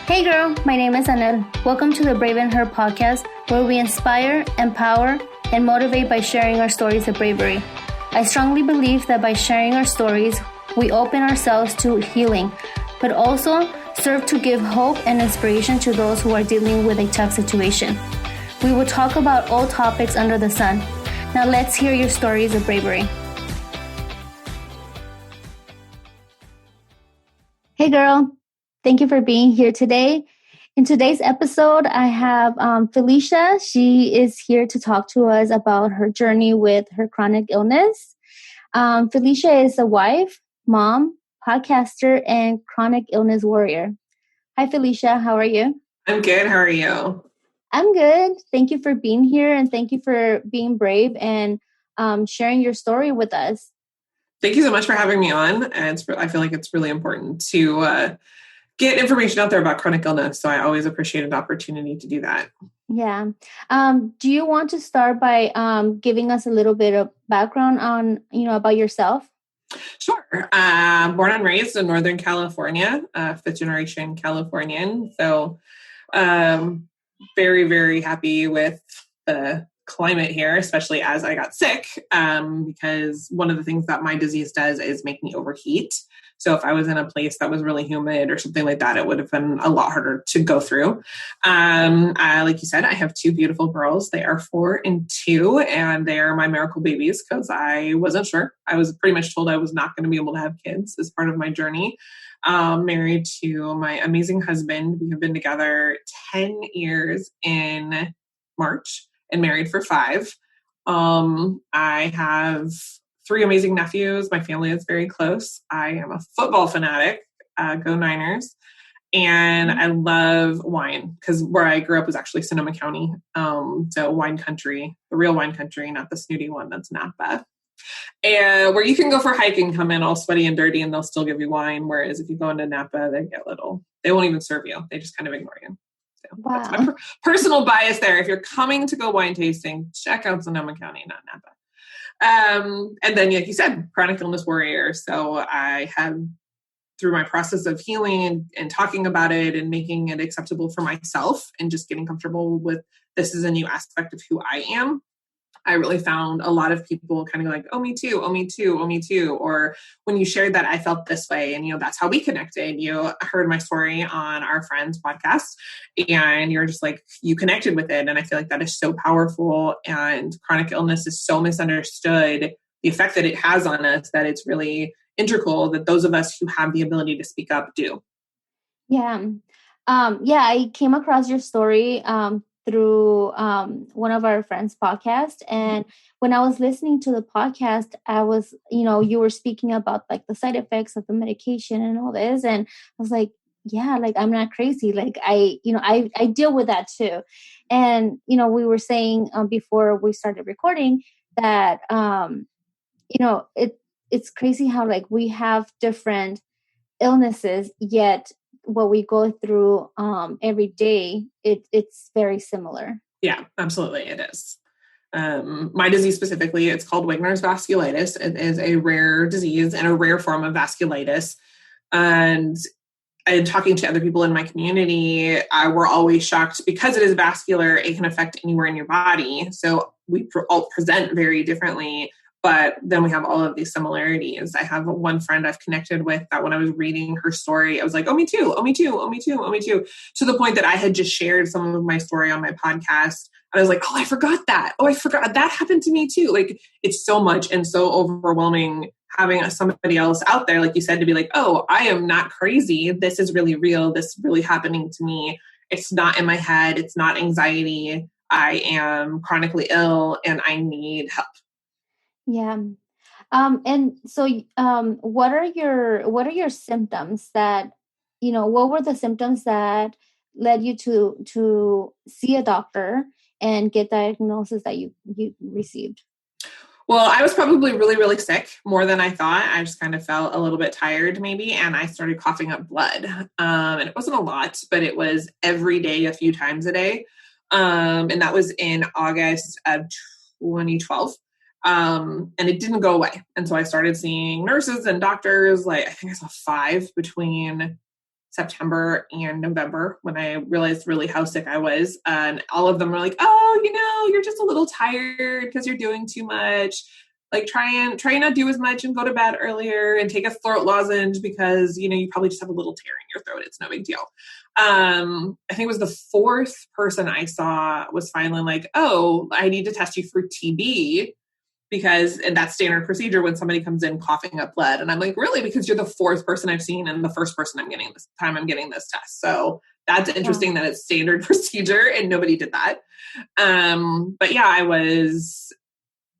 Hey girl, my name is Anel. Welcome to the Brave in Her podcast, where we inspire, empower, and motivate by sharing our stories of bravery. I strongly believe that by sharing our stories, we open ourselves to healing, but also serve to give hope and inspiration to those who are dealing with a tough situation. We will talk about all topics under the sun. Now let's hear your stories of bravery. Hey girl, thank you for being here today. In today's episode, I have Felicia. She is here to talk to us about her journey with her chronic illness. Felicia is a wife, mom, podcaster, and chronic illness warrior. Hi, Felicia. How are you? I'm good. How are you? I'm good. Thank you for being here, and thank you for being brave and sharing your story with us. Thank you so much for having me on. And I feel like it's really important to get information out there about chronic illness. So I always appreciate an opportunity to do that. Yeah. Do you want to start by giving us a little bit of background on, about yourself? Sure. Born and raised in Northern California, fifth generation Californian. So very, very happy with the climate here, especially as I got sick, because one of the things that my disease does is make me overheat. So if I was in a place that was really humid or something like that, it would have been a lot harder to go through. Like you said, I have two beautiful girls. They are 4 and 2, and they are my miracle babies because I wasn't sure. I was pretty much told I was not going to be able to have kids as part of my journey. Married to my amazing husband. We have been together 10 years in March and married for 5. I have 3 amazing nephews. My family is very close. I am a football fanatic. Go Niners. And I love wine because where I grew up was actually Sonoma County. So wine country, the real wine country, not the snooty one that's Napa. And where you can go for hiking, come in all sweaty and dirty, and they'll still give you wine. Whereas if you go into Napa, they won't even serve you. They just kind of ignore you. So wow. That's my personal bias there. If you're coming to go wine tasting, check out Sonoma County, not Napa. And then, like you said, chronic illness warrior. So I have, through my process of healing and talking about it and making it acceptable for myself and just getting comfortable with this is a new aspect of who I am. I really found a lot of people kind of like, oh, me too, oh, me too, oh, me too. Or when you shared that, I felt this way. And, that's how we connected. You heard my story on our friend's podcast and you're just like, you connected with it. And I feel like that is so powerful. And chronic illness is so misunderstood, the effect that it has on us, that it's really integral that those of us who have the ability to speak up do. Yeah. I came across your story through one of our friends' podcast. And when I was listening to the podcast, I was, you were speaking about like the side effects of the medication and all this. And I was like, yeah, like I'm not crazy. Like I deal with that too. And, we were saying before we started recording that, it's crazy how like we have different illnesses, yet what we go through every day, it's very similar. Yeah, absolutely. It is. My disease specifically, it's called Wegener's vasculitis. It is a rare disease and a rare form of vasculitis. And talking to other people in my community, we're always shocked because it is vascular, it can affect anywhere in your body. So we all present very differently. But then we have all of these similarities. I have one friend I've connected with that when I was reading her story, I was like, oh, me too, oh, me too, oh, me too, oh, me too. To the point that I had just shared some of my story on my podcast. I was like, oh, I forgot that. Oh, I forgot that happened to me too. Like it's so much and so overwhelming having somebody else out there, like you said, to be like, oh, I am not crazy. This is really real. This is really happening to me. It's not in my head. It's not anxiety. I am chronically ill and I need help. Yeah. And so, what are your symptoms that, what were the symptoms that led you to see a doctor and get diagnosis that you received? Well, I was probably really, really sick, more than I thought. I just kind of felt a little bit tired maybe. And I started coughing up blood. And it wasn't a lot, but it was every day, a few times a day. And that was in August of 2012. And it didn't go away. And so I started seeing nurses and doctors, like I think I saw 5 between September and November when I realized really how sick I was. And all of them were like, oh, you're just a little tired because you're doing too much. Like try and not do as much and go to bed earlier and take a throat lozenge because, you probably just have a little tear in your throat. It's no big deal. I think it was the fourth person I saw was finally like, oh, I need to test you for TB and that's standard procedure when somebody comes in coughing up blood. And I'm like, really? Because you're the fourth person I've seen and the first person I'm getting this test. So that's interesting that it's standard procedure and nobody did that. But yeah, I was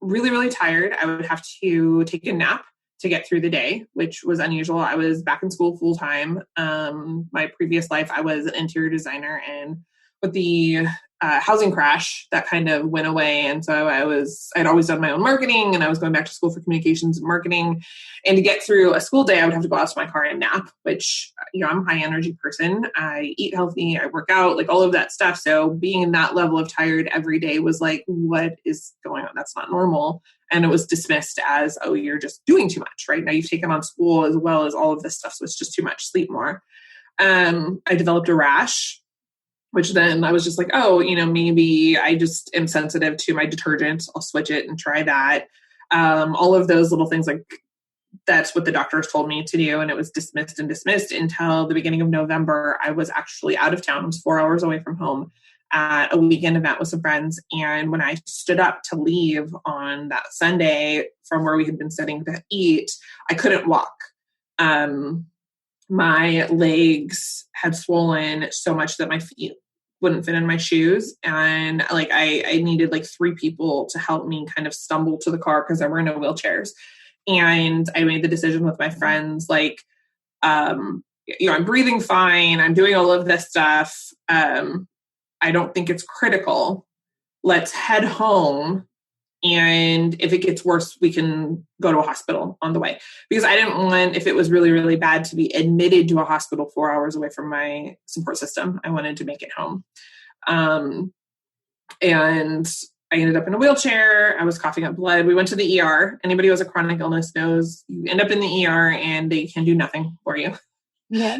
really, really tired. I would have to take a nap to get through the day, which was unusual. I was back in school full time. My previous life, I was an interior designer, and with the housing crash, that kind of went away. And so I'd always done my own marketing, and I was going back to school for communications and marketing. And to get through a school day, I would have to go out to my car and nap, which, I'm a high energy person. I eat healthy, I work out, like all of that stuff. So being in that level of tired every day was like, what is going on? That's not normal. And it was dismissed as, oh, you're just doing too much, right? Now you've taken on school as well as all of this stuff. So it's just too much, sleep more. I developed a rash, which then I was just like, oh, maybe I just am sensitive to my detergent. I'll switch it and try that. All of those little things, like that's what the doctors told me to do. And it was dismissed until the beginning of November. I was actually out of town. I was 4 hours away from home at a weekend event with some friends. And when I stood up to leave on that Sunday from where we had been sitting to eat, I couldn't walk. My legs had swollen so much that my feet wouldn't fit in my shoes. And like, I needed like 3 people to help me kind of stumble to the car because there were no wheelchairs. And I made the decision with my friends, like, I'm breathing fine. I'm doing all of this stuff. I don't think it's critical. Let's head home. And if it gets worse, we can go to a hospital on the way. Because I didn't want, if it was really, really bad, to be admitted to a hospital 4 hours away from my support system. I wanted to make it home. And I ended up in a wheelchair. I was coughing up blood. We went to the ER. Anybody who has a chronic illness knows you end up in the ER and they can do nothing for you. Yeah.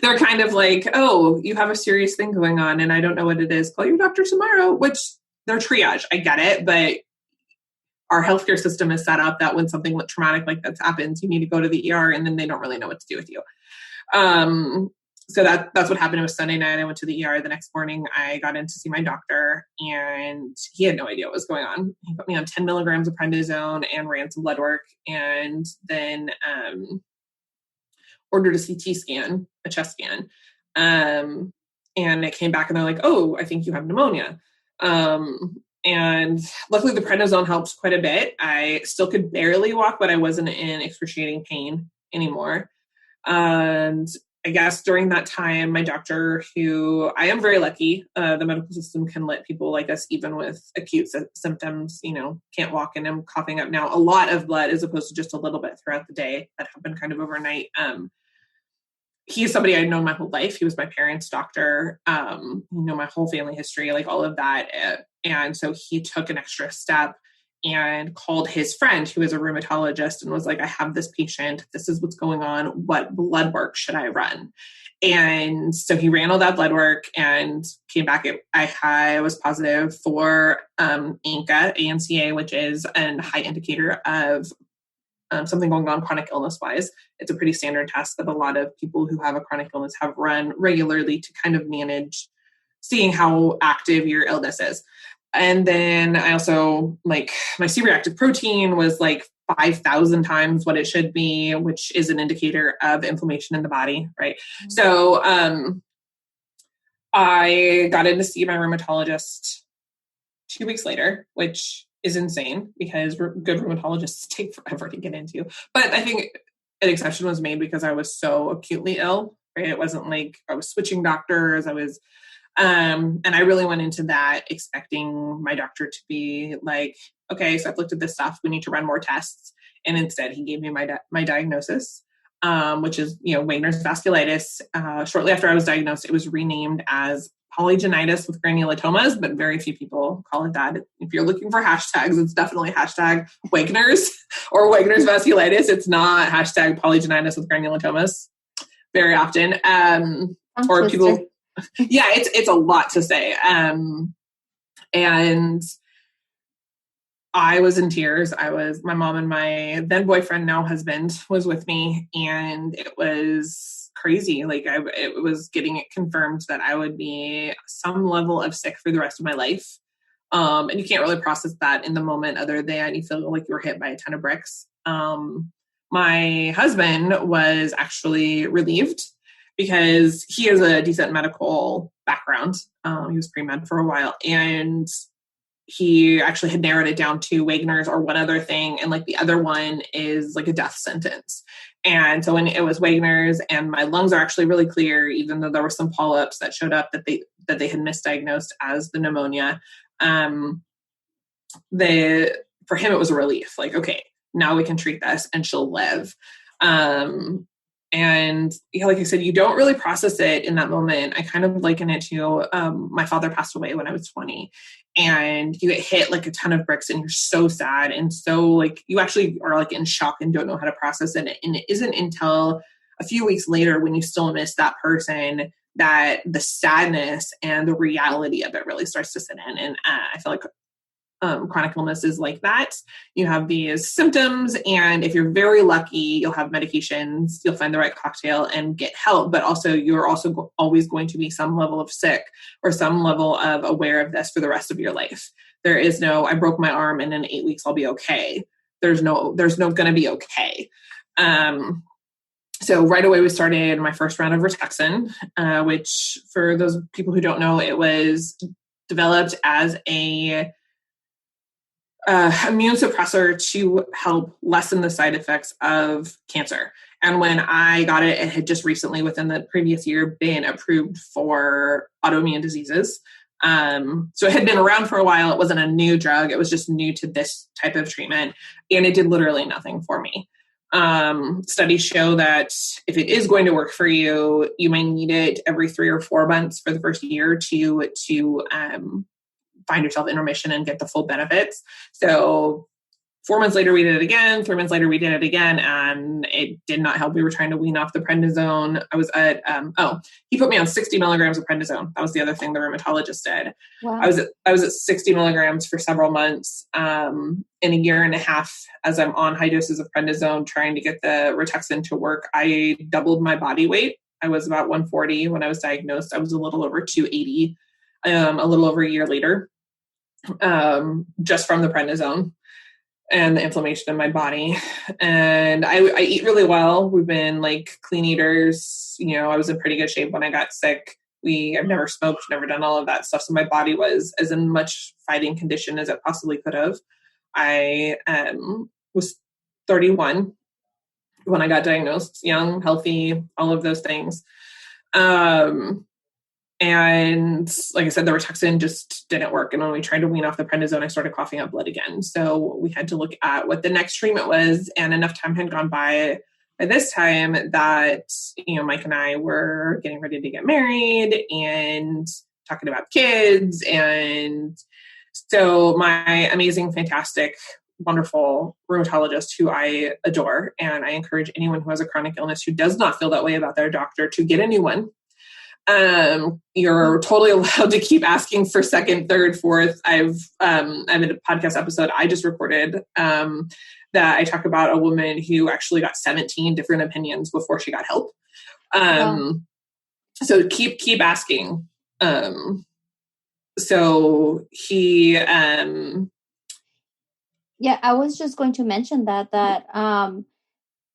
They're kind of like, oh, you have a serious thing going on and I don't know what it is. Call your doctor tomorrow, which they're triage. I get it. But our healthcare system is set up that when something traumatic like that happens, you need to go to the ER and then they don't really know what to do with you. So that's what happened. It was Sunday night. I went to the ER the next morning. I got in to see my doctor and he had no idea what was going on. He put me on 10 milligrams of prednisone and ran some blood work and then ordered a CT scan, a chest scan. And it came back and they're like, oh, I think you have pneumonia. And luckily the prednisone helped quite a bit. I still could barely walk, but I wasn't in excruciating pain anymore. And I guess during that time, my doctor, who I am very lucky, the medical system can let people like us, even with acute symptoms, can't walk and I'm coughing up now a lot of blood as opposed to just a little bit throughout the day. That happened kind of overnight. He's somebody I'd known my whole life. He was my parents' doctor, my whole family history, like all of that. And so he took an extra step and called his friend who is a rheumatologist and was like, I have this patient. This is what's going on. What blood work should I run? And so he ran all that blood work and came back. I was positive for ANCA, which is a high indicator of something going on chronic illness wise. It's a pretty standard test that a lot of people who have a chronic illness have run regularly to kind of manage seeing how active your illness is. And then I also, like, my C-reactive protein was like 5,000 times what it should be, which is an indicator of inflammation in the body, right? Mm-hmm. So I got in to see my rheumatologist 2 weeks later, which is insane because good rheumatologists take forever to get into. But I think an exception was made because I was so acutely ill, right? It wasn't like I was switching doctors. And I really went into that expecting my doctor to be like, okay, so I've looked at this stuff. We need to run more tests. And instead he gave me my diagnosis, which is, Wegener's vasculitis. Shortly after I was diagnosed, it was renamed as polygenitis with granulomas, but very few people call it that. If you're looking for hashtags, it's definitely hashtag Wegener's or Wegener's vasculitis. It's not hashtag polygenitis with granulomas. very often. Or people, yeah, it's a lot to say. And I was in tears. My mom and my then boyfriend, now husband, was with me, and it was crazy. Like it was getting it confirmed that I would be some level of sick for the rest of my life. And you can't really process that in the moment other than you feel like you were hit by a ton of bricks. My husband was actually relieved because he has a decent medical background. He was pre-med for a while, and he actually had narrowed it down to Wegener's or one other thing. And like the other one is like a death sentence. And so when it was Wegener's, and my lungs are actually really clear, even though there were some polyps that showed up that they had misdiagnosed as the pneumonia. For him, it was a relief. Like, okay, now we can treat this and she'll live. And yeah, like I said, you don't really process it in that moment. I kind of liken it to, my father passed away when I was 20, and you get hit like a ton of bricks and you're so sad. And so like, you actually are like in shock and don't know how to process it. And it isn't until a few weeks later when you still miss that person that the sadness and the reality of it really starts to sit in. And I feel like chronic illness is like that. You have these symptoms, and if you're very lucky, you'll have medications, you'll find the right cocktail and get help. But also, you're also always going to be some level of sick or some level of aware of this for the rest of your life. There is no, I broke my arm and in 8 weeks I'll be okay. There's no going to be okay. So right away we started my first round of Rituxan, which for those people who don't know, it was developed as a immune suppressor to help lessen the side effects of cancer. And when I got it, it had just recently, within the previous year, been approved for autoimmune diseases. So it had been around for a while. It wasn't a new drug. It was just new to this type of treatment. And it did literally nothing for me. Studies show that if it is going to work for you, you may need it every 3 or 4 months for the first year to find yourself in remission and get the full benefits. So 4 months later, we did it again. 3 months later, we did it again, and it did not help. We were trying to wean off the prednisone. I was at, he put me on 60 milligrams of prednisone. That was the other thing the rheumatologist did. Wow. I was at 60 milligrams for several months. In a year and a half, as I'm on high doses of prednisone, trying to get the Rituxan to work, I doubled my body weight. I was about 140 when I was diagnosed. I was a little over 280, a little over a year later. Just from the prednisone and the inflammation in my body. And I eat really well. We've been like clean eaters. I was in pretty good shape when I got sick. I've never smoked, never done all of that stuff. So my body was as in much fighting condition as it possibly could have. I was 31 when I got diagnosed, young, healthy, all of those things. And like I said, the Rituxan just didn't work. And when we tried to wean off the prednisone, I started coughing up blood again. So we had to look at what the next treatment was. And enough time had gone by this time that, Mike and I were getting ready to get married and talking about kids. And so my amazing, fantastic, wonderful rheumatologist who I adore, and I encourage anyone who has a chronic illness who does not feel that way about their doctor to get a new one. You're totally allowed to keep asking for second, third, fourth. I'm in a podcast episode I just recorded that I talk about a woman who actually got 17 different opinions before she got help. Wow. So keep asking. So he, Yeah, I was just going to mention that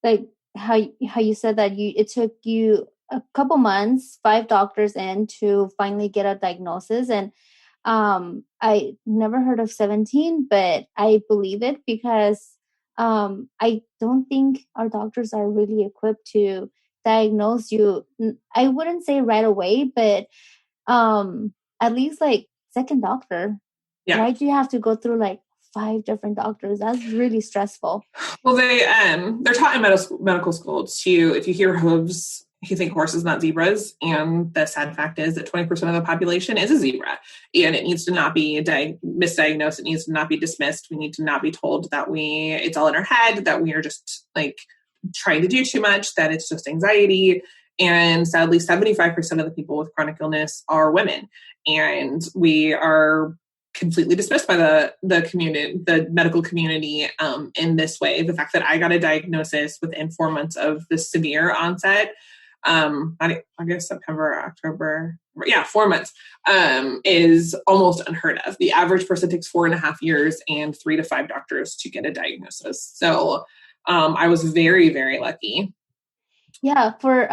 like how you said that it took you a couple months, 5 doctors in to finally get a diagnosis. And I never heard of 17, but I believe it because I don't think our doctors are really equipped to diagnose you. I wouldn't say right away, but at least like second doctor. Yeah. Why do you have to go through like 5 different doctors? That's really stressful. Well, they're taught in medical school to, if you hear hooves, you think horses, not zebras. And the sad fact is that 20% of the population is a zebra, and it needs to not be misdiagnosed. It needs to not be dismissed. We need to not be told that it's all in our head, that we are just like trying to do too much, that it's just anxiety. And sadly, 75% of the people with chronic illness are women. And we are completely dismissed by the community, the medical community, in this way. The fact that I got a diagnosis within 4 months of the severe onset, August, September, October, 4 months, is almost unheard of. The average person takes 4.5 years and 3 to 5 doctors to get a diagnosis. So I was very, very lucky. Yeah, for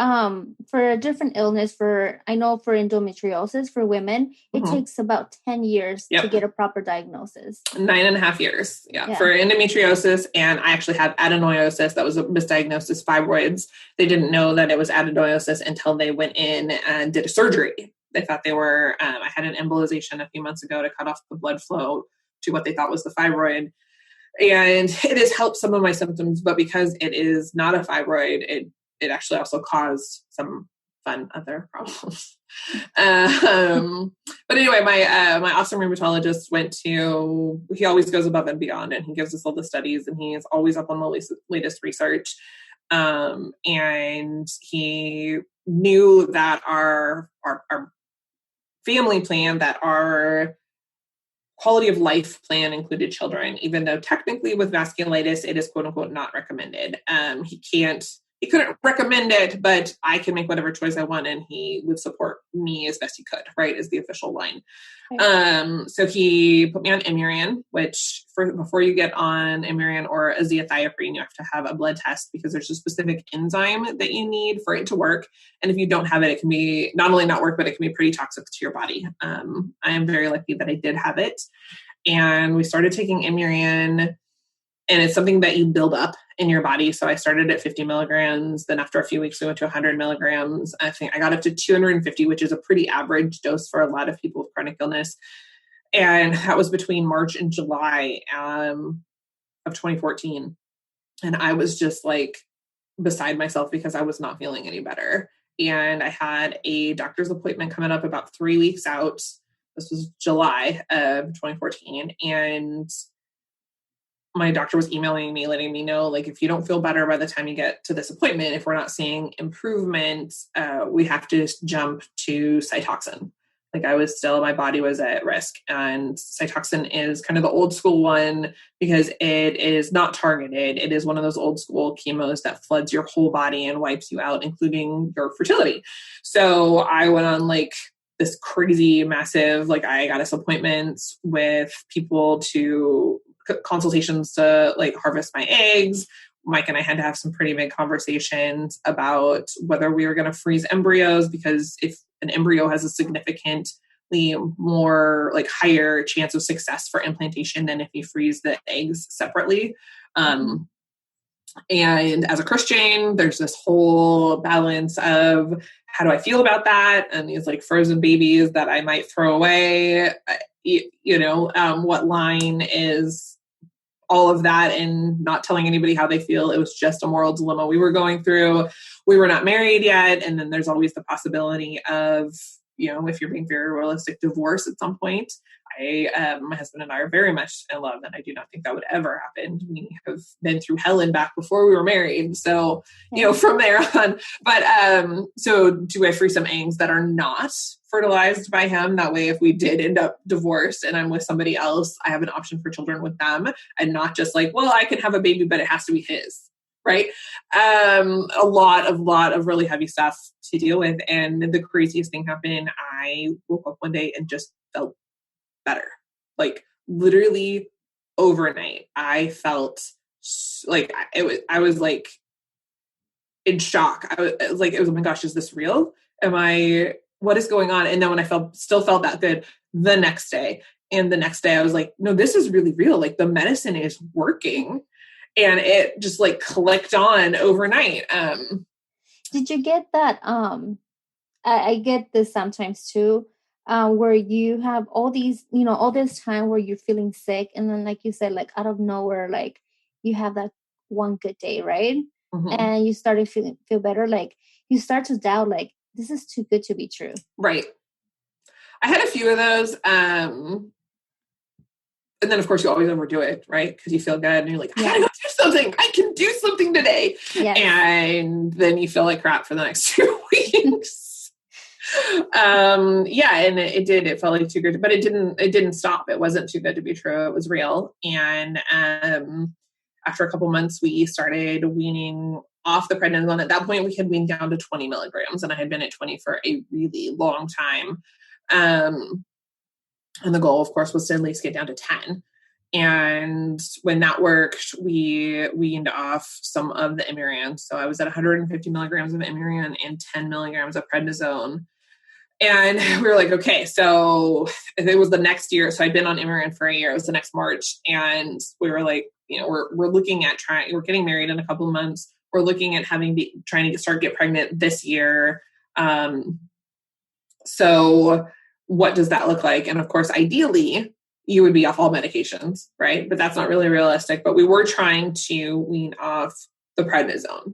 a different illness, I know for endometriosis for women, it takes about 10 years to get a proper diagnosis. 9.5 years, for endometriosis. And I actually had adenomyosis. That was a misdiagnosis, fibroids. They didn't know that it was adenomyosis until they went in and did a surgery. They thought they were, I had an embolization a few months ago to cut off the blood flow to what they thought was the fibroid. And it has helped some of my symptoms, but because it is not a fibroid, it actually also caused some fun other problems. But anyway, my awesome rheumatologist he always goes above and beyond, and he gives us all the studies, and he is always up on the latest research. And he knew that our family plan, that our quality of life plan included children, even though technically with vasculitis, it is quote unquote not recommended. He couldn't recommend it, but I can make whatever choice I want, and he would support me as best he could, right, is the official line. Right. So he put me on Imuran, which before you get on Imuran or azathioprine, you have to have a blood test because there's a specific enzyme that you need for it to work. And if you don't have it, it can be not only not work, but it can be pretty toxic to your body. I am very lucky that I did have it. And we started taking Imuran, and it's something that you build up in your body. So I started at 50 milligrams. Then after a few weeks, we went to 100 milligrams. I think I got up to 250, which is a pretty average dose for a lot of people with chronic illness. And that was between March and July of 2014. And I was just like beside myself because I was not feeling any better. And I had a doctor's appointment coming up about 3 weeks out. This was July of 2014. And my doctor was emailing me, letting me know, like, if you don't feel better by the time you get to this appointment, if we're not seeing improvement, we have to jump to Cytoxan. Like, my body was at risk. And Cytoxan is kind of the old school one because it is not targeted. It is one of those old school chemos that floods your whole body and wipes you out, including your fertility. So I went on like this crazy, massive, like, I got us appointments with people to consultations to like harvest my eggs. Mike and I had to have some pretty big conversations about whether we were going to freeze embryos, because if an embryo has a significantly more like higher chance of success for implantation than if you freeze the eggs separately. And as a Christian, there's this whole balance of how do I feel about that? And these like frozen babies that I might throw away, what line is all of that, and not telling anybody how they feel. It was just a moral dilemma we were going through. We were not married yet. And then there's always the possibility of, if you're being very realistic, divorce at some point. My husband and I are very much in love, and I do not think that would ever happen. We have been through hell and back before we were married. So, from there on, but, so do I free some eggs that are not fertilized by him? That way, if we did end up divorced and I'm with somebody else, I have an option for children with them, and not just like, well, I can have a baby, but it has to be his. Right. A lot of really heavy stuff to deal with. And the craziest thing happened. I woke up one day and just felt better. Like literally overnight, I felt like I was like in shock. I was like, oh my gosh, is this real? What is going on? And then when I still felt that good the next day, and the next day I was like, no, this is really real. Like the medicine is working. And it just like clicked on overnight. Did you get that? I get this sometimes too, where you have all these, all this time where you're feeling sick. And then, like you said, like out of nowhere, like you have that one good day, right? Mm-hmm. And you started feel better. Like you start to doubt, like, this is too good to be true. Right. I had a few of those. and then of course you always overdo it, right? Because you feel good and you're like, I Yeah. gotta go do something. I can do something today. Yes. And then you feel like crap for the next 2 weeks. And it felt like too good, but it didn't stop. It wasn't too good to be true. It was real. And after a couple months, we started weaning off the prednisone. At that point, we had weaned down to 20 milligrams, and I had been at 20 for a really long time. And the goal, of course, was to at least get down to 10. And when that worked, we weaned off some of the Imurian. So I was at 150 milligrams of Imurian and 10 milligrams of prednisone. And we were like, okay, so it was the next year. So I'd been on Imurian for a year. It was the next March. And we were like, we're looking at we're getting married in a couple of months. We're looking at trying to get pregnant this year. So what does that look like? And of course, ideally, you would be off all medications, right? But that's not really realistic. But we were trying to wean off the prednisone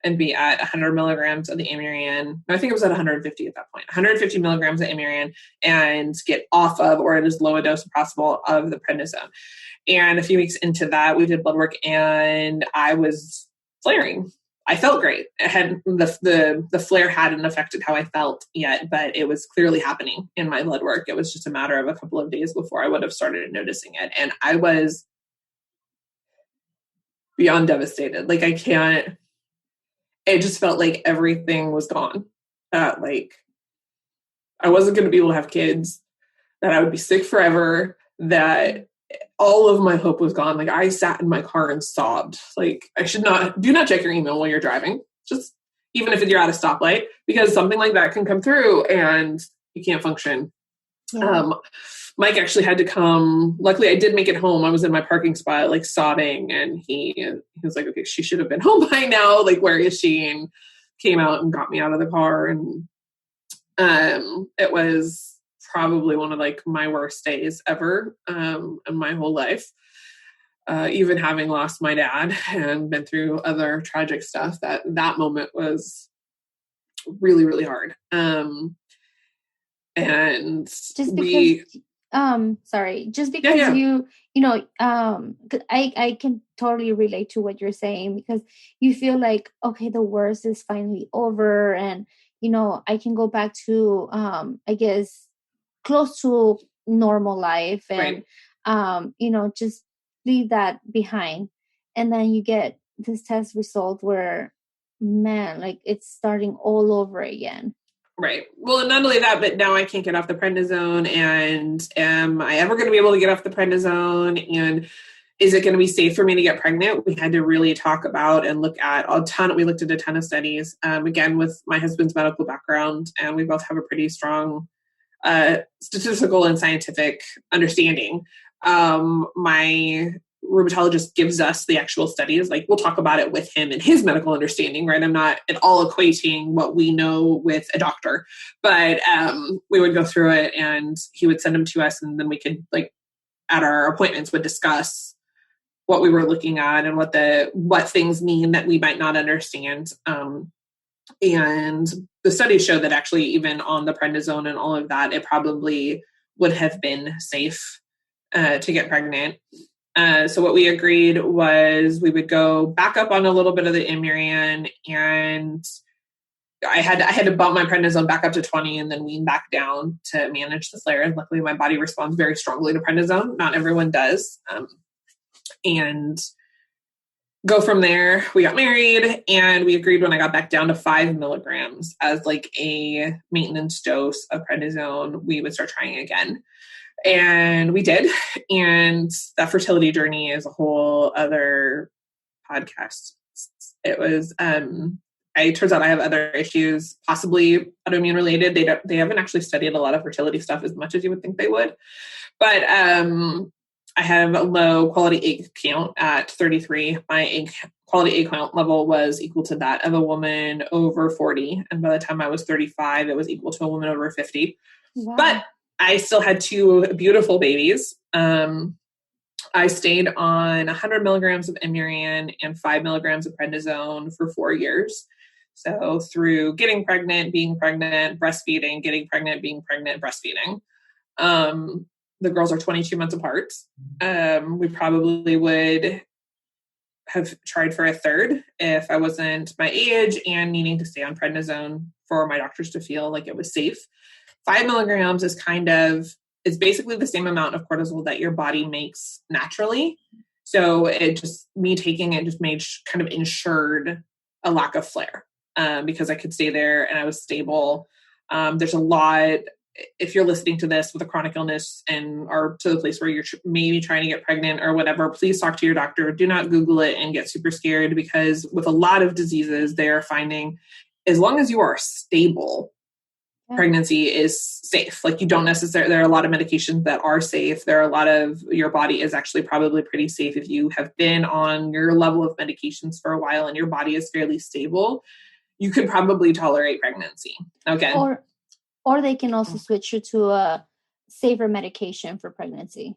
and be at 100 milligrams of the Imurian. I think it was at 150 at that point, 150 milligrams of Imurian, and get off of, or at as low a dose as possible, of the prednisone. And a few weeks into that, we did blood work and I was flaring. I felt great. It had the flare hadn't affected how I felt yet, but it was clearly happening in my blood work. It was just a matter of a couple of days before I would have started noticing it. And I was beyond devastated. Like it just felt like everything was gone. Like I wasn't going to be able to have kids, that I would be sick forever, that all of my hope was gone. Like I sat in my car and sobbed. Like do not check your email while you're driving. Just even if you're at a stoplight, because something like that can come through and you can't function. Yeah. Mike actually had to come. Luckily I did make it home. I was in my parking spot, like sobbing, and he was like, okay, she should have been home by now. Like, where is she? And came out and got me out of the car. And it was probably one of like my worst days ever in my whole life. Even having lost my dad and been through other tragic stuff, that moment was really, really hard. And just because I can totally relate to what you're saying, because you feel like, okay, the worst is finally over, and I can go back to I guess close to normal life, and right. Just leave that behind. And then you get this test result where, man, like it's starting all over again. Right. Well, and not only that, but now I can't get off the prednisone. And am I ever going to be able to get off the prednisone? And is it going to be safe for me to get pregnant? We had to really talk about and look at we looked at a ton of studies, again, with my husband's medical background, and we both have a pretty strong statistical and scientific understanding. My rheumatologist gives us the actual studies. Like, we'll talk about it with him and his medical understanding, right? I'm not at all equating what we know with a doctor, but we would go through it and he would send them to us, and then we could, like, at our appointments, would discuss what we were looking at and what things mean that we might not understand. And the studies show that actually, even on the prednisone and all of that, it probably would have been safe to get pregnant. So what we agreed was we would go back up on a little bit of the Imurian, and I had to bump my prednisone back up to 20 and then wean back down to manage the flare. And luckily my body responds very strongly to prednisone. Not everyone does. And go from there. We got married, and we agreed when I got back down to 5 milligrams as like a maintenance dose of prednisone, we would start trying again. And we did. And that fertility journey is a whole other podcast. It was, it turns out I have other issues, possibly autoimmune related. They haven't actually studied a lot of fertility stuff as much as you would think they would. But I have a low quality egg count at 33. My quality egg count level was equal to that of a woman over 40. And by the time I was 35, it was equal to a woman over 50. Wow. But I still had 2 beautiful babies. I stayed on 100 milligrams of Imurian and 5 milligrams of prednisone for 4 years. So through getting pregnant, being pregnant, breastfeeding, getting pregnant, being pregnant, breastfeeding. the girls are 22 months apart. We probably would have tried for a third if I wasn't my age and needing to stay on prednisone for my doctors to feel like it was safe. 5 milligrams is it's basically the same amount of cortisol that your body makes naturally. So me taking it just kind of ensured a lack of flare because I could stay there and I was stable. There's a lot, if you're listening to this with a chronic illness and are to the place where you're maybe trying to get pregnant or whatever, please talk to your doctor. Do not Google it and get super scared, because with a lot of diseases, they're finding as long as you are stable, pregnancy is safe. Like, you don't necessarily, there are a lot of medications that are safe. There are a lot of, your body is actually probably pretty safe if you have been on your level of medications for a while and your body is fairly stable. You could probably tolerate pregnancy. Okay. Or they can also switch you to a safer medication for pregnancy.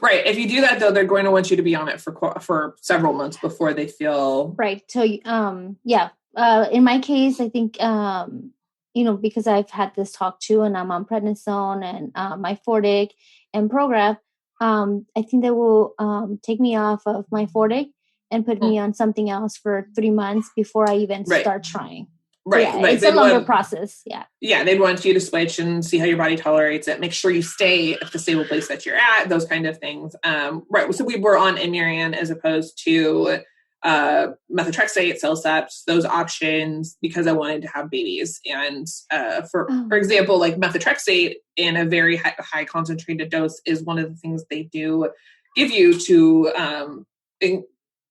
Right. If you do that, though, they're going to want you to be on it for several months before they feel right. So, in my case, I think, because I've had this talk too, and I'm on prednisone and my Fortic and Prograf, I think they will take me off of my Fortic and put me on something else for 3 months before I even start trying. Right. So, it's a longer process. Yeah. Yeah. They'd want you to switch and see how your body tolerates it. Make sure you stay at the stable place that you're at, those kind of things. Right. So we were on Imuran as opposed to methotrexate, Cellcept, those options, because I wanted to have babies. And for example, like methotrexate in a very high concentrated dose is one of the things they do give you to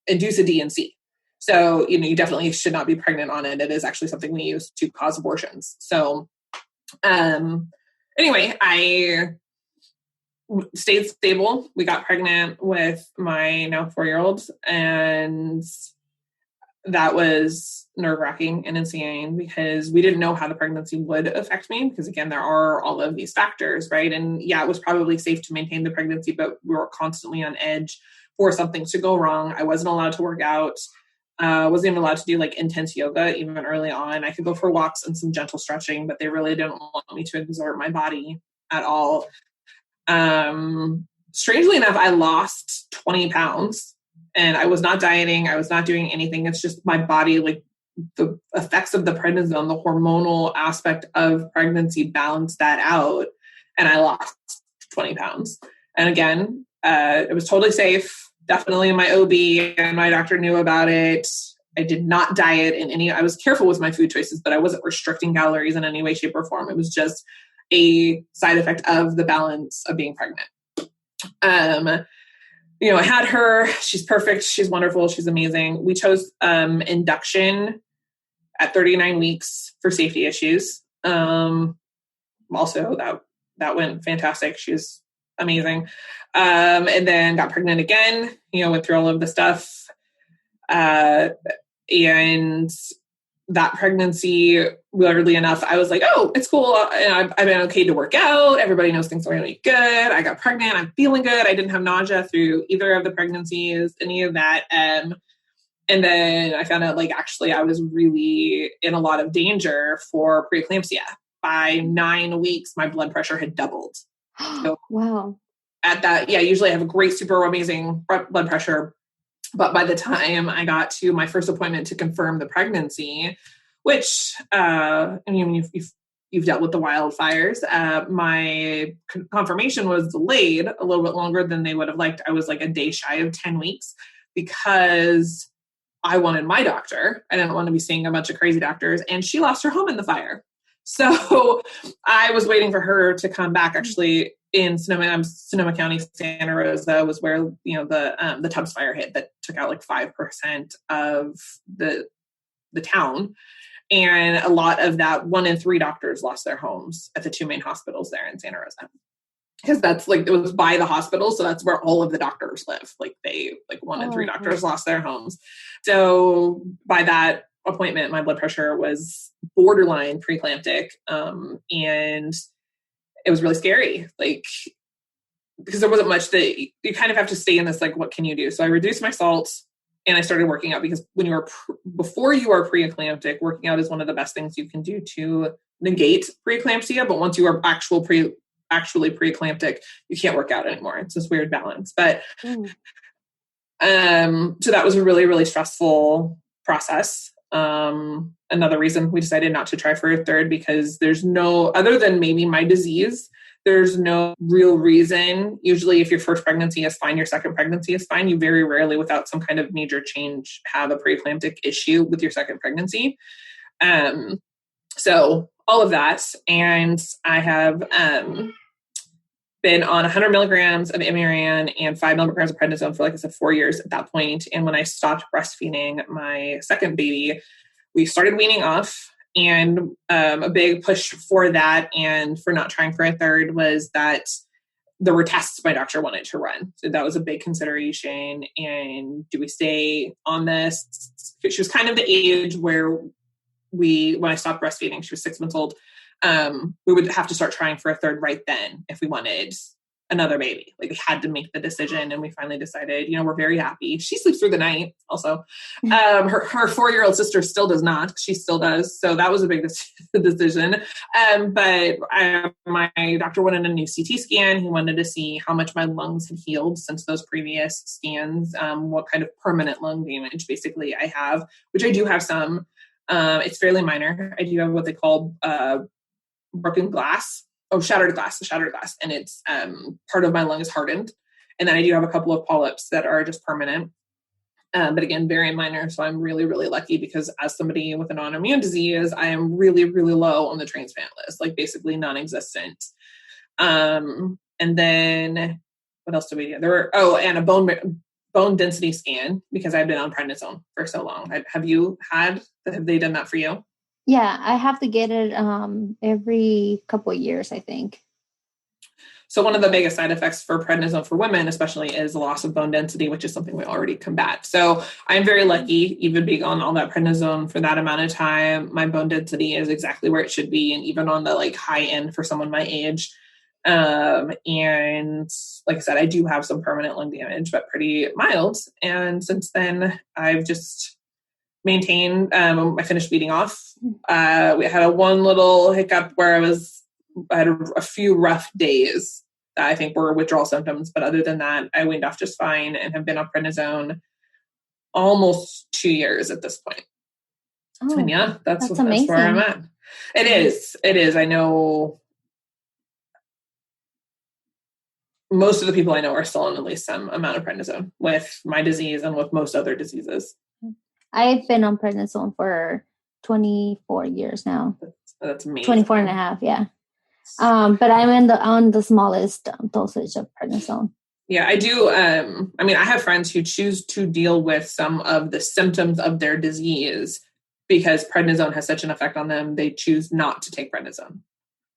induce a DNC. So, you definitely should not be pregnant on it. It is actually something we use to cause abortions. So, anyway, I stayed stable. We got pregnant with my now 4-year-old, and that was nerve-wracking and insane because we didn't know how the pregnancy would affect me, because again, there are all of these factors, right? And yeah, it was probably safe to maintain the pregnancy, but we were constantly on edge for something to go wrong. I wasn't allowed to work out. Wasn't even allowed to do like intense yoga even early on. I could go for walks and some gentle stretching, but they really didn't want me to exert my body at all. Strangely enough, I lost 20 pounds and I was not dieting. I was not doing anything. It's just my body, like the effects of the prednisone, the hormonal aspect of pregnancy balanced that out. And I lost 20 pounds. And again, it was totally safe. Definitely my OB and my doctor knew about it. I did not diet I was careful with my food choices, but I wasn't restricting calories in any way, shape, or form. It was just a side effect of the balance of being pregnant. I had her. She's perfect. She's wonderful. She's amazing. We chose induction at 39 weeks for safety issues. Also, that went fantastic. She's amazing. And then got pregnant again, went through all of the stuff. And that pregnancy, weirdly enough, I was like, oh, it's cool. And I've been okay to work out. Everybody knows things are really good. I got pregnant. I'm feeling good. I didn't have nausea through either of the pregnancies, any of that. And then I found out, like, actually I was really in a lot of danger for preeclampsia. By 9 weeks, my blood pressure had doubled. So wow. At that, usually I have a great, super amazing blood pressure. But by the time I got to my first appointment to confirm the pregnancy, which, you've dealt with the wildfires, my confirmation was delayed a little bit longer than they would have liked. I was like a day shy of 10 weeks because I wanted my doctor. I didn't want to be seeing a bunch of crazy doctors, and she lost her home in the fire. So I was waiting for her to come back. Actually, in Sonoma County, Santa Rosa was where, the Tubbs fire hit that took out like 5% of the town. And a lot of that, 1 in 3 doctors lost their homes at the 2 main hospitals there in Santa Rosa. Because that's like, it was by the hospital. So that's where all of the doctors live. Like 1 in 3 doctors lost their homes. So by that appointment, my blood pressure was borderline preeclamptic. And it was really scary, like, because there wasn't much that you kind of have to stay in this, like, what can you do? So I reduced my salt and I started working out, because when before you are preeclamptic, working out is one of the best things you can do to negate preeclampsia. But once you are actual actually preeclamptic, you can't work out anymore. It's this weird balance. But so that was a really, really stressful process. Another reason we decided not to try for a third, because there's no, other than maybe my disease, there's no real reason. Usually if your first pregnancy is fine, your second pregnancy is fine. You very rarely, without some kind of major change, have a preeclamptic issue with your second pregnancy. So all of that. And I have been on 100 milligrams of Imuran and 5 milligrams of prednisone for, like I said, 4 years at that point. And when I stopped breastfeeding my second baby, we started weaning off. And a big push for that and for not trying for a third was that there were tests my doctor wanted to run. So that was a big consideration. And do we stay on this? She was kind of the age where when I stopped breastfeeding, she was 6 months old. We would have to start trying for a third right then if we wanted another baby. Like, we had to make the decision, and we finally decided, we're very happy. She sleeps through the night also. Her 4-year-old sister still does not. She still does. So that was a big decision. But my doctor wanted a new CT scan. He wanted to see how much my lungs had healed since those previous scans, what kind of permanent lung damage basically I have, which I do have some. It's fairly minor. I do have what they call broken glass. Shattered glass. And it's part of my lung is hardened. And then I do have a couple of polyps that are just permanent. But again, very minor. So I'm really, really lucky, because as somebody with an autoimmune disease, I am really, really low on the transplant list, like basically non-existent. And then what else did we do? And a bone density scan, because I've been on prednisone for so long. Have they done that for you? Yeah, I have to get it every couple of years, I think. So one of the biggest side effects for prednisone for women, especially, is the loss of bone density, which is something we already combat. So I'm very lucky, even being on all that prednisone for that amount of time, my bone density is exactly where it should be. And even on the high end for someone my age. And like I said, I do have some permanent lung damage, but pretty mild. And since then I've just maintained, I finished beating off. We had one little hiccup where I had a few rough days that I think were withdrawal symptoms. But other than that, I weaned off just fine and have been on prednisone almost 2 years at this point. Oh, and yeah, that's amazing. Where I'm at. It is. I know most of the people I know are still on at least some amount of prednisone with my disease and with most other diseases. I've been on prednisone for 24 years now. That's amazing. 24 and a half, yeah. But I'm on the smallest dosage of prednisone. Yeah, I do. I have friends who choose to deal with some of the symptoms of their disease because prednisone has such an effect on them. They choose not to take prednisone.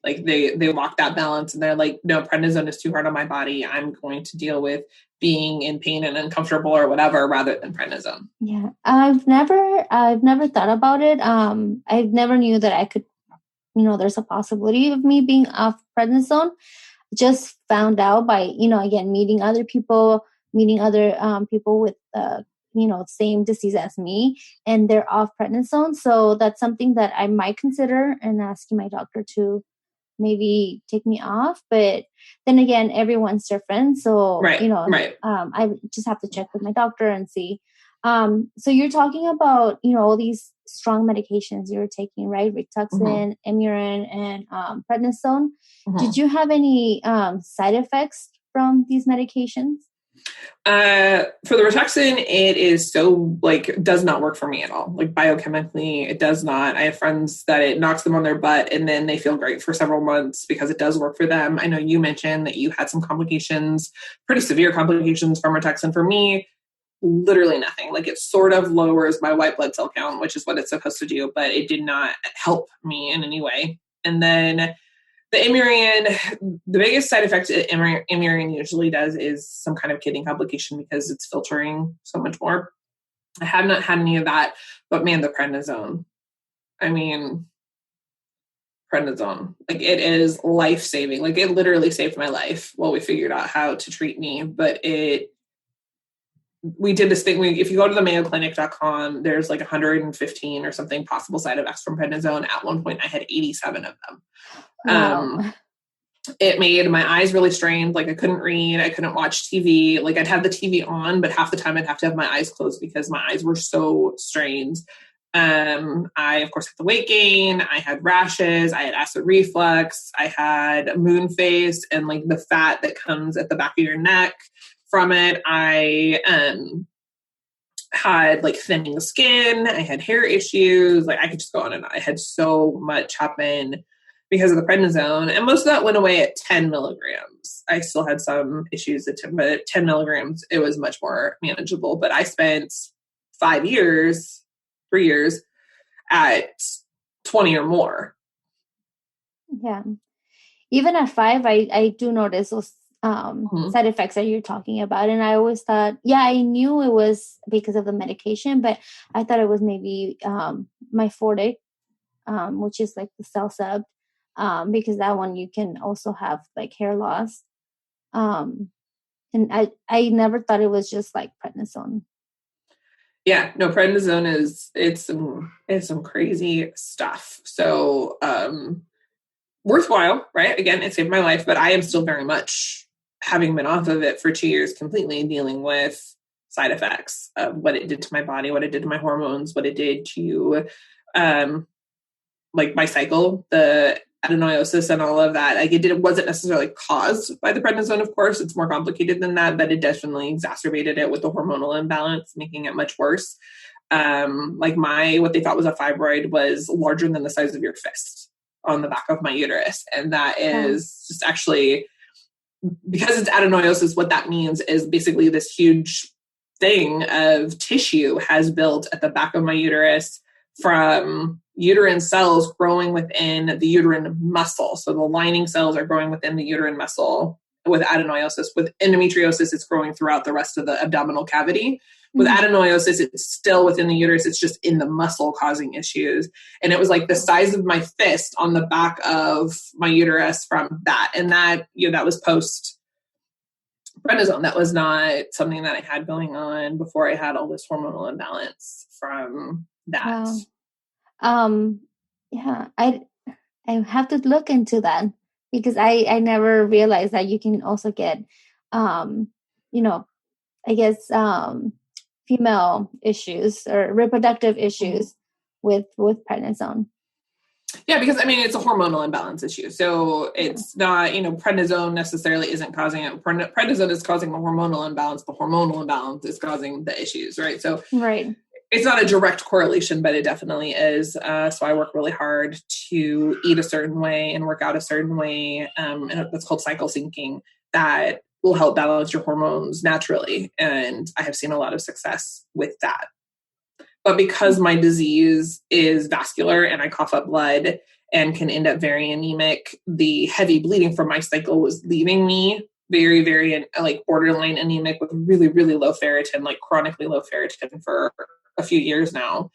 Like they walk that balance, and they're like, no, prednisone is too hard on my body. I'm going to deal with being in pain and uncomfortable or whatever rather than prednisone. Yeah. I've never thought about it. I've never knew that I could, there's a possibility of me being off prednisone. Just found out by, again, meeting other people with, same disease as me, and they're off prednisone. So that's something that I might consider and asking my doctor to maybe take me off. But then again, everyone's different. So, right. I just have to check with my doctor and see. So you're talking about, all these strong medications you're taking, right? Rituxan, Imuran, and prednisone. Mm-hmm. Did you have any side effects from these medications? For the Rituxan, it is does not work for me at all. Like biochemically, it does not. I have friends that it knocks them on their butt and then they feel great for several months because it does work for them. I know you mentioned that you had some complications, pretty severe complications from Rituxan. For me, literally nothing. Like it sort of lowers my white blood cell count, which is what it's supposed to do, but it did not help me in any way. And then the Imuran, the biggest side effect Imuran usually does is some kind of kidney complication because it's filtering so much more. I have not had any of that, but man, the prednisone. Prednisone, like it is life-saving. Like it literally saved my life while we figured out how to treat me. But we did this thing. If you go to the mayoclinic.com, there's like 115 or something possible side effects from prednisone. At one point, I had 87 of them. Wow. it made my eyes really strained. Like I couldn't read, I couldn't watch TV. Like I'd have the TV on, but half the time I'd have to have my eyes closed because my eyes were so strained. I of course had the weight gain, I had rashes, I had acid reflux, I had moon face and like the fat that comes at the back of your neck from it. I had like thinning skin, I had hair issues, like I could just go on and on. I had so much happen because of the prednisone, and most of that went away at 10 milligrams. I still had some issues at 10, but at 10 milligrams, it was much more manageable. But I spent 3 years at 20 or more. Yeah. Even at 5, I do notice those side effects that you're talking about. And I always thought, I knew it was because of the medication, but I thought it was maybe my Fortic, which is like the cell sub, because that one you can also have like hair loss. And I never thought it was just like prednisone. Yeah, no, prednisone it's some crazy stuff. So worthwhile, right? Again, it saved my life, but I am still very much, having been off of it for 2 years, completely dealing with side effects of what it did to my body, what it did to my hormones, what it did to like my cycle, the adenomyosis and all of that. Like it wasn't necessarily caused by the prednisone, of course. It's more complicated than that, but it definitely exacerbated it with the hormonal imbalance, making it much worse. Like what they thought was a fibroid was larger than the size of your fist on the back of my uterus. And that is just actually, because it's adenomyosis, what that means is basically this huge thing of tissue has built at the back of my uterus from uterine cells growing within the uterine muscle. So the lining cells are growing within the uterine muscle with adenomyosis. With endometriosis, it's growing throughout the rest of the abdominal cavity. With adenomyosis, it's still within the uterus. It's just in the muscle causing issues. And it was like the size of my fist on the back of my uterus from that. And that, that was post prednisone. That was not something that I had going on before I had all this hormonal imbalance from that. Wow. Yeah, I have to look into that, because I never realized that you can also get, I guess, female issues or reproductive issues with prednisone. Yeah, because it's a hormonal imbalance issue. So it's not, prednisone necessarily isn't causing it. Prednisone is causing the hormonal imbalance. The hormonal imbalance is causing the issues, right? So it's not a direct correlation, but it definitely is. So I work really hard to eat a certain way and work out a certain way. And that's called cycle syncing. That will help balance your hormones naturally. And I have seen a lot of success with that. But because my disease is vascular and I cough up blood and can end up very anemic, the heavy bleeding from my cycle was leaving me very, very like borderline anemic with really, really low ferritin, like chronically low ferritin for a few years now.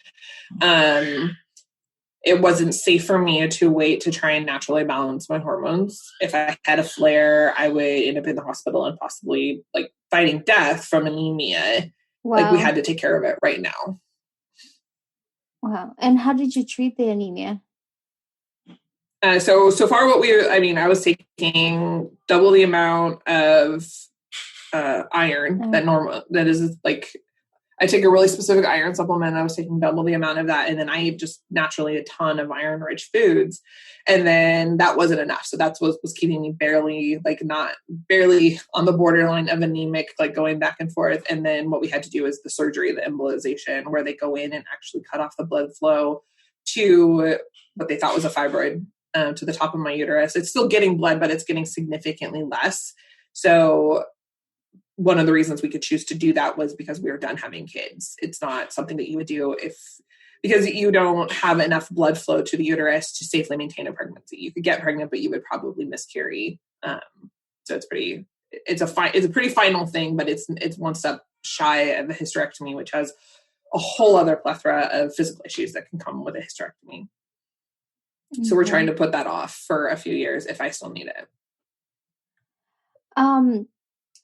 It wasn't safe for me to wait to try and naturally balance my hormones. If I had a flare, I would end up in the hospital and possibly like fighting death from anemia. Wow. Like we had to take care of it right now. Wow. And how did you treat the anemia? So far I was taking double the amount of iron that is like, I take a really specific iron supplement. I was taking double the amount of that. And then I ate just naturally a ton of iron rich foods. And then that wasn't enough. So that's what was keeping me barely on the borderline of anemic, like going back and forth. And then what we had to do is the surgery, the embolization, where they go in and actually cut off the blood flow to what they thought was a fibroid to the top of my uterus. It's still getting blood, but it's getting significantly less. So one of the reasons we could choose to do that was because we were done having kids. It's not something that you would do because you don't have enough blood flow to the uterus to safely maintain a pregnancy. You could get pregnant, but you would probably miscarry. So it's a pretty final thing, but it's one step shy of a hysterectomy, which has a whole other plethora of physical issues that can come with a hysterectomy. Okay. So we're trying to put that off for a few years if I still need it.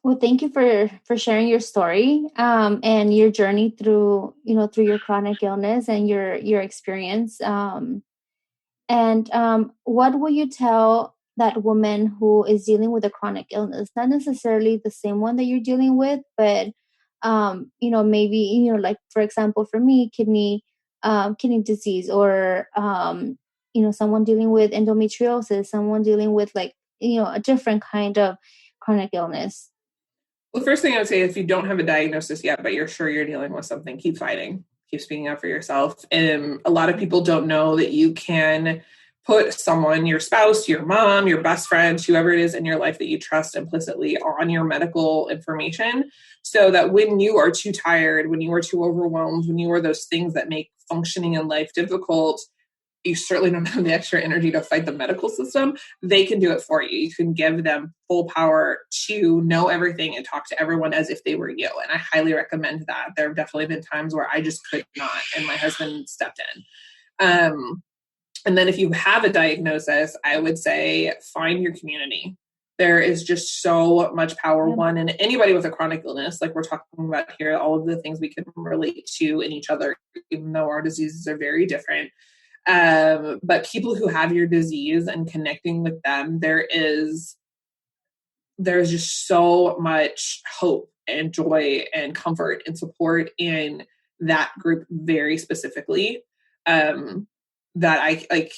Well, thank you for sharing your story and your journey through your chronic illness and your experience. And what will you tell that woman who is dealing with a chronic illness, not necessarily the same one that you're dealing with, but maybe, like for example, for me, kidney disease, or someone dealing with endometriosis, someone dealing with like, a different kind of chronic illness. Well, the first thing I would say, if you don't have a diagnosis yet, but you're sure you're dealing with something, keep fighting, keep speaking up for yourself. And a lot of people don't know that you can put someone, your spouse, your mom, your best friend, whoever it is in your life that you trust implicitly, on your medical information, so that when you are too tired, when you are too overwhelmed, when you are those things that make functioning in life difficult, you certainly don't have the extra energy to fight the medical system. They can do it for you. You can give them full power to know everything and talk to everyone as if they were you. And I highly recommend that. There have definitely been times where I just could not, and my husband stepped in. And then if you have a diagnosis, I would say find your community. There is just so much power, one, in anybody with a chronic illness, like we're talking about here, all of the things we can relate to in each other, even though our diseases are very different. But people who have your disease and connecting with them, there's just so much hope and joy and comfort and support in that group very specifically. That I like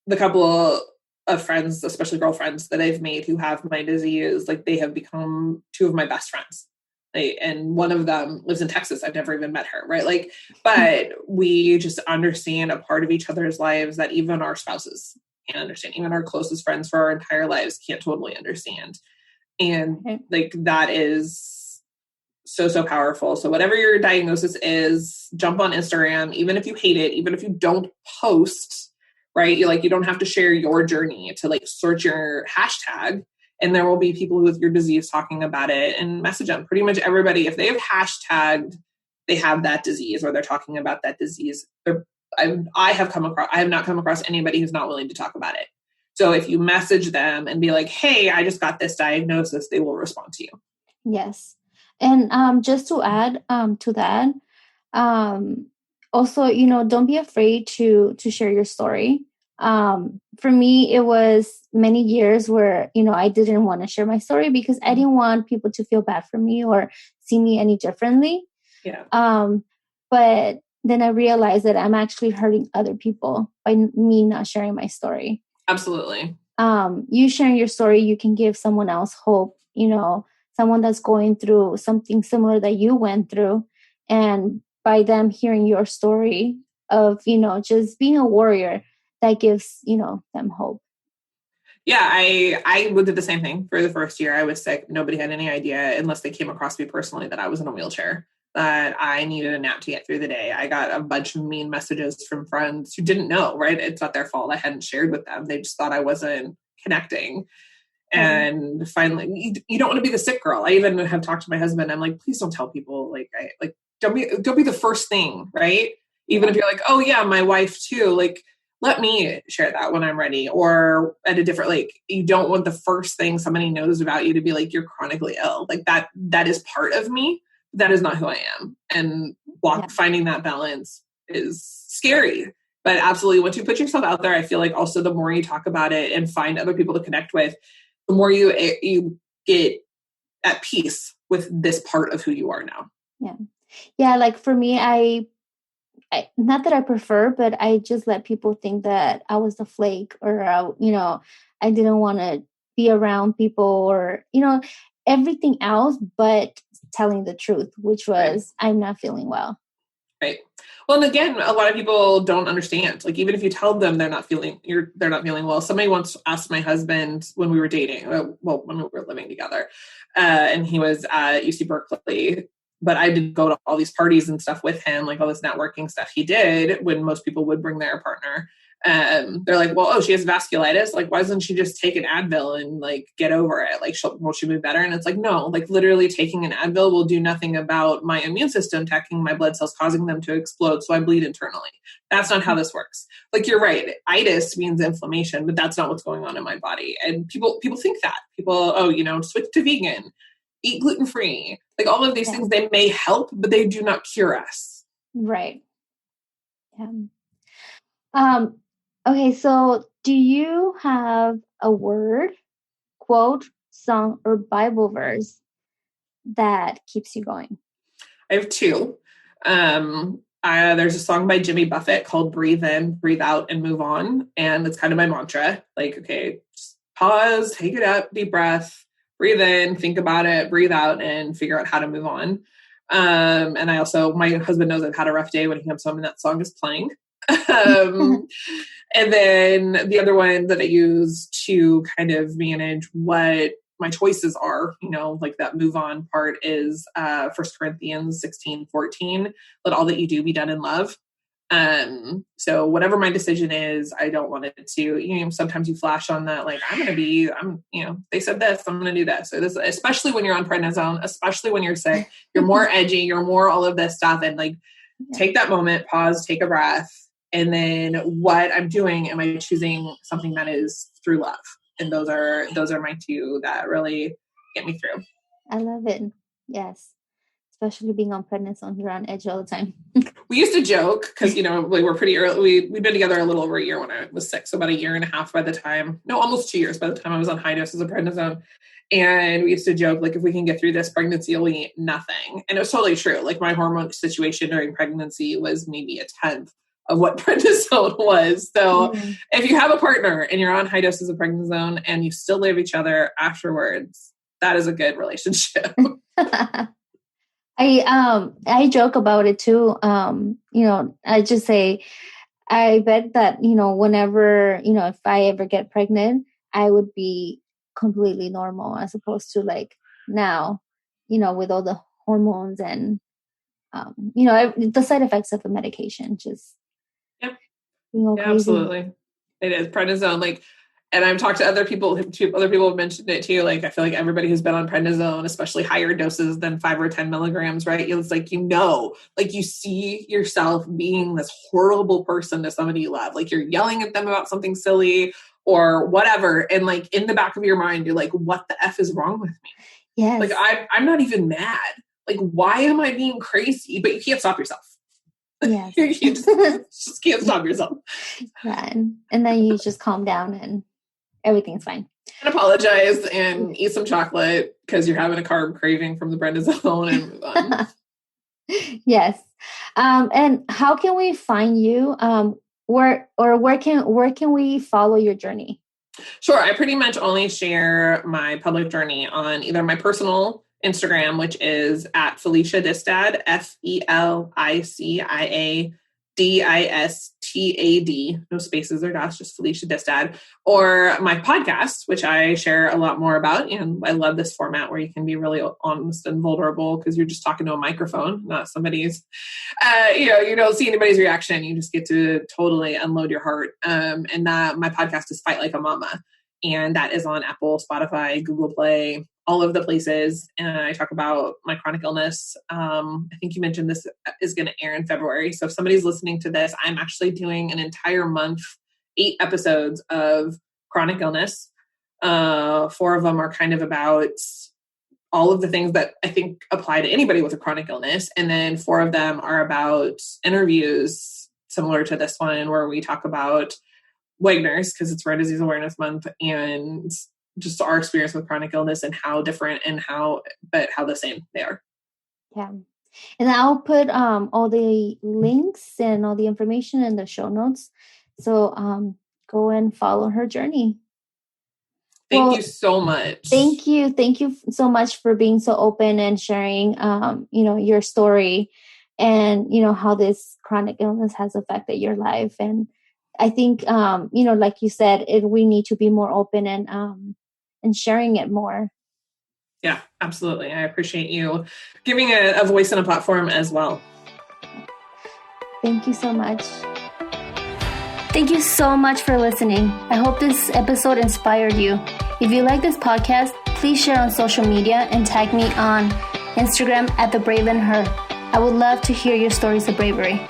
the couple of friends, especially girlfriends that I've made who have my disease, like they have become two of my best friends. And one of them lives in Texas. I've never even met her, right? Like, but we just understand a part of each other's lives that even our spouses can't understand. Even our closest friends for our entire lives can't totally understand. And like, that is so, so powerful. So whatever your diagnosis is, jump on Instagram, even if you hate it, even if you don't post, right? You don't have to share your journey to like search your hashtag. And there will be people with your disease talking about it, and message them. Pretty much everybody, if they have hashtagged, they have that disease, or they're talking about that disease. I have not come across anybody who's not willing to talk about it. So if you message them and be like, hey, I just got this diagnosis, they will respond to you. Yes. And just to add to that, also, don't be afraid to share your story. For me, it was many years where, I didn't want to share my story because I didn't want people to feel bad for me or see me any differently. Yeah. But then I realized that I'm actually hurting other people by me not sharing my story. Absolutely. You sharing your story, you can give someone else hope, someone that's going through something similar that you went through. And by them hearing your story of, just being a warrior, that gives, them hope. Yeah, I did the same thing for the first year. I was sick. Nobody had any idea, unless they came across me personally, that I was in a wheelchair, that I needed a nap to get through the day. I got a bunch of mean messages from friends who didn't know, right? It's not their fault. I hadn't shared with them. They just thought I wasn't connecting. And finally, you don't want to be the sick girl. I even have talked to my husband. I'm like, please don't tell people. Don't be the first thing, right? Even if you're like, oh yeah, my wife too. Like, let me share that when I'm ready, or at a different, you don't want the first thing somebody knows about you to be like, you're chronically ill. Like that is part of me. That is not who I am. And finding that balance is scary. But absolutely, once you put yourself out there, I feel like also the more you talk about it and find other people to connect with, the more you get at peace with this part of who you are now. Yeah. Like for me, I not that I prefer, but I just let people think that I was the flake, or, I didn't want to be around people, or, everything else, but telling the truth, which was, I'm not feeling well. Right. Well, and again, a lot of people don't understand. Like, even if you tell them they're not feeling well. Somebody once asked my husband when we were dating, when we were living together, and he was at UC Berkeley, but I did go to all these parties and stuff with him, like all this networking stuff he did when most people would bring their partner. They're like, well, she has vasculitis. Like, why doesn't she just take an Advil and like get over it? Like, will she be better? And it's like, no, like literally taking an Advil will do nothing about my immune system attacking my blood cells, causing them to explode. So I bleed internally. That's not how this works. Like, you're right. Itis means inflammation, but that's not what's going on in my body. And people think that switch to vegan, eat gluten-free, like all of these things, they may help, but they do not cure us. Right. Yeah. Okay, so Do you have a word, quote, song, or Bible verse that keeps you going? I have two. There's a song by Jimmy Buffett called Breathe In, Breathe Out, and Move On. And it's kind of my mantra. Like, okay, just pause, take it up, deep breath, breathe in, think about it, breathe out, and figure out how to move on. And I also, my husband knows I've had a rough day when he comes home and that song is playing. And then the other one that I use to kind of manage what my choices are, like that move on part is 1 Corinthians 16:14, let all that you do be done in love. So whatever my decision is, I don't want it to, sometimes you flash on that, like, they said this, I'm going to do this. So this, especially when you're on prednisone, especially when you're sick, you're more edgy, you're more all of this stuff. And like, take that moment, pause, take a breath. And then what I'm doing, am I choosing something that is through love? And those are my two that really get me through. I love it. Yes. Especially being on prednisone, you're on edge all the time. We used to joke because, we were pretty early. We'd been together a little over a year when I was sick. So about a year and a half almost 2 years by the time I was on high doses of prednisone. And we used to joke, like, if we can get through this pregnancy, we'll eat nothing. And it was totally true. Like, my hormone situation during pregnancy was maybe a 10th of what prednisone was. So if you have a partner and you're on high doses of prednisone and you still live each other afterwards, that is a good relationship. I joke about it too. I just say, I bet that, whenever, if I ever get pregnant, I would be completely normal as opposed to like now, with all the hormones and, the side effects of the medication, just. Yeah, absolutely. It is prednisone. Like, and I've talked to other people have mentioned it too. Like, I feel like everybody who's been on prednisone, especially higher doses than 5 or 10 milligrams, right? It's like, like you see yourself being this horrible person to somebody you love. Like, you're yelling at them about something silly or whatever. And like, in the back of your mind, you're like, what the F is wrong with me? Yes. Like, I'm not even mad. Like, why am I being crazy? But you can't stop yourself. Yes. You just can't stop yourself. Yeah. And then you just calm down and everything's fine. And apologize and eat some chocolate because you're having a carb craving from the prednisone and move on. Yes. And how can we find you? Where can we follow your journey? Sure. I pretty much only share my public journey on either my personal Instagram, which is at Felicia Distad, FELICIADISTAD, no spaces or dots, just Felicia Distad, or my podcast, which I share a lot more about. And I love this format where you can be really honest and vulnerable because you're just talking to a microphone, not somebody's, you don't see anybody's reaction. You just get to totally unload your heart. And that my podcast is Fight Like a Mama. And that is on Apple, Spotify, Google Play, all of the places. And I talk about my chronic illness. I think you mentioned this is going to air in February. So if somebody's listening to this, I'm actually doing an entire month, 8 episodes of chronic illness. 4 of them are kind of about all of the things that I think apply to anybody with a chronic illness. And then 4 of them are about interviews similar to this one where we talk about Wegener's because it's Rare Disease Awareness Month and just our experience with chronic illness and how different and how the same they are. Yeah. And I'll put all the links and all the information in the show notes. So go and follow her journey. Thank you so much. Thank you. Thank you so much for being so open and sharing, your story and, how this chronic illness has affected your life. And I think, like you said, we need to be more open and sharing it more. Yeah, absolutely. I appreciate you giving a voice and a platform as well. Thank you so much. Thank you so much for listening. I hope this episode inspired you. If you like this podcast, please share on social media and tag me on Instagram @TheBraveandHer. I would love to hear your stories of bravery.